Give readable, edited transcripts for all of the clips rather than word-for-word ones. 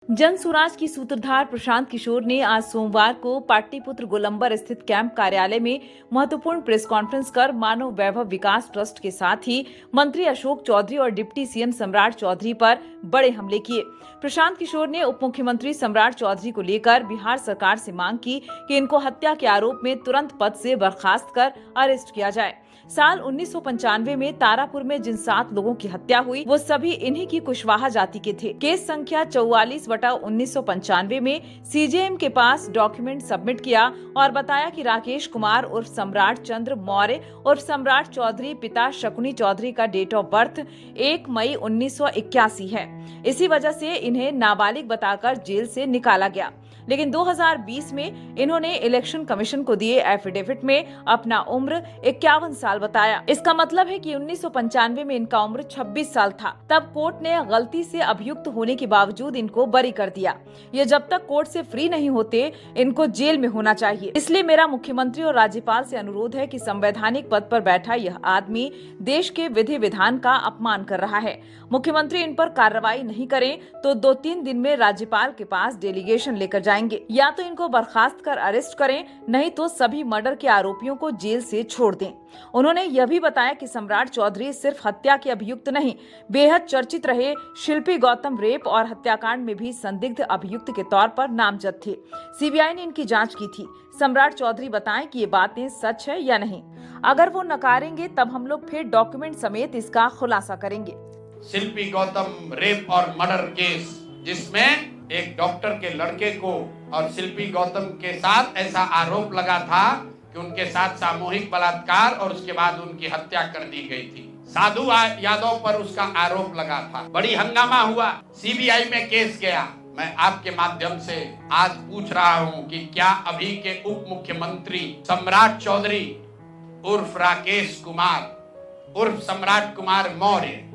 जन स्वराज की सूत्रधार प्रशांत किशोर ने आज सोमवार को पाटलिपुत्र गोलंबर स्थित कैंप कार्यालय में महत्वपूर्ण प्रेस कॉन्फ्रेंस कर मानव वैभव विकास ट्रस्ट के साथ ही मंत्री अशोक चौधरी और डिप्टी सीएम सम्राट चौधरी पर बड़े हमले किए। प्रशांत किशोर ने उप मुख्यमंत्री सम्राट चौधरी को लेकर बिहार सरकार से मांग की कि इनको हत्या के आरोप में तुरंत पद से बर्खास्त कर अरेस्ट किया जाए। साल 1995 में तारापुर में जिन 7 लोगों की हत्या हुई वो सभी इन्हीं की कुशवाहा जाति के थे। केस संख्या 44/1995 में सीजेएम के पास डॉक्यूमेंट सबमिट किया और बताया कि राकेश कुमार उर्फ सम्राट चंद्र मौर्य उर्फ सम्राट चौधरी पिता शकुनी चौधरी का डेट ऑफ बर्थ 1 मई 1981 है। इसी वजह से इन्हें नाबालिग बताकर जेल से निकाला गया, लेकिन 2020 में इन्होंने इलेक्शन कमीशन को दिए एफिडेविट में अपना उम्र 51 साल बताया। इसका मतलब है कि 1995 में इनका उम्र 26 साल था। तब कोर्ट ने गलती से अभियुक्त होने के बावजूद इनको बरी कर दिया। ये जब तक कोर्ट से फ्री नहीं होते इनको जेल में होना चाहिए। इसलिए मेरा मुख्यमंत्री और राज्यपाल से अनुरोध है कि संवैधानिक पद पर बैठा यह आदमी देश के विधि विधान का अपमान कर रहा है। मुख्यमंत्री इन पर कार्रवाई नहीं करें तो 2-3 दिन में राज्यपाल के पास डेलीगेशन लेकर जाएंगे। या तो इनको बर्खास्त कर अरेस्ट करें, नहीं तो सभी मर्डर के आरोपियों को जेल से छोड़ दें। उन्होंने यह भी बताया कि सम्राट चौधरी सिर्फ हत्या के अभियुक्त नहीं, बेहद चर्चित रहे शिल्पी गौतम रेप और हत्याकांड में भी संदिग्ध अभियुक्त के तौर पर नामजद थे। सीबीआई ने इनकी जांच की थी। सम्राट चौधरी बताएं कि ये बातें सच है या नहीं। अगर वो नकारेंगे तब हम लोग फिर डॉक्यूमेंट समेत इसका खुलासा करेंगे। शिल्पी गौतम रेप और मर्डर केस, जिसमें एक डॉक्टर के लड़के को और शिल्पी गौतम के साथ ऐसा आरोप लगा था कि उनके साथ सामूहिक बलात्कार और उसके बाद उनकी हत्या कर दी गई थी। साधु यादव पर उसका आरोप लगा था। बड़ी हंगामा हुआ, सीबीआई में केस गया। मैं आपके माध्यम से आज पूछ रहा हूं कि क्या अभी के उप मुख्यमंत्री सम्राट चौधरी उर्फ राकेश कुमार उर्फ सम्राट कुमार मौर्य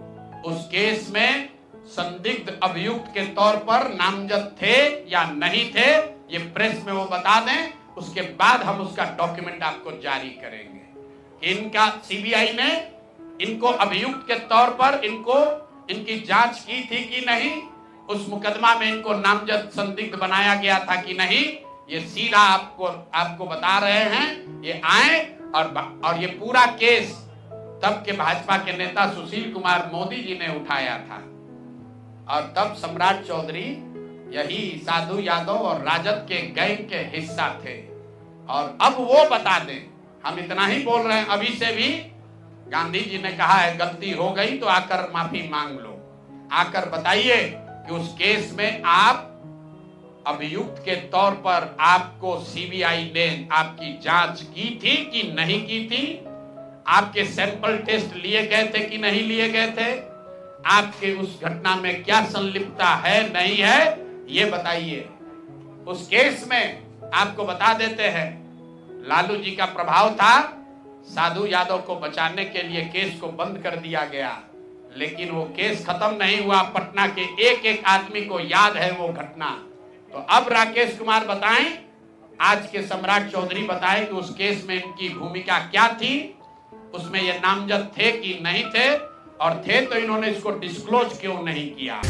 उस केस में संदिग्ध अभियुक्त के तौर पर नामजद थे या नहीं थे, ये प्रेस में वो बता दें। उसके बाद हम उसका डॉक्यूमेंट आपको जारी करेंगे। इनका सीबीआई ने इनको अभियुक्त के तौर पर इनकी जांच की थी कि नहीं, उस मुकदमा में इनको नामजद संदिग्ध बनाया गया था कि नहीं, ये सीधा आपको बता रहे हैं। ये आए और ये पूरा केस तब के भाजपा के नेता सुशील कुमार मोदी जी ने उठाया था और तब सम्राट चौधरी यही साधु यादव और राजद के गैंग के हिस्सा थे। और अब वो बता दें, हम इतना ही बोल रहे हैं। अभी से भी गांधी जी ने कहा है गलती हो गई तो आकर माफी मांग लो। आकर बताइए कि उस केस में आप अभियुक्त के तौर पर आपको सीबीआई ने आपकी जांच की थी कि नहीं की थी? आपके सैंपल टेस्ट लिए गए थे कि नहीं लिए गए थे? आपके उस घटना में क्या संलिप्तता है नहीं है, ये बताइए। उस केस में आपको बता देते हैं, लालू जी का प्रभाव था। साधु यादव को बचाने के लिए केस को बंद कर दिया गया, लेकिन वो केस खत्म नहीं हुआ। पटना के एक एक आदमी को याद है वो घटना। तो अब राकेश कुमार बताएं, आज के सम्राट चौधरी बताएं कि उस केस में इनकी भूमिका क्या थी, उसमें ये नामजद थे कि नहीं थे, और थे तो इन्होंने इसको डिस्क्लोज क्यों नहीं किया।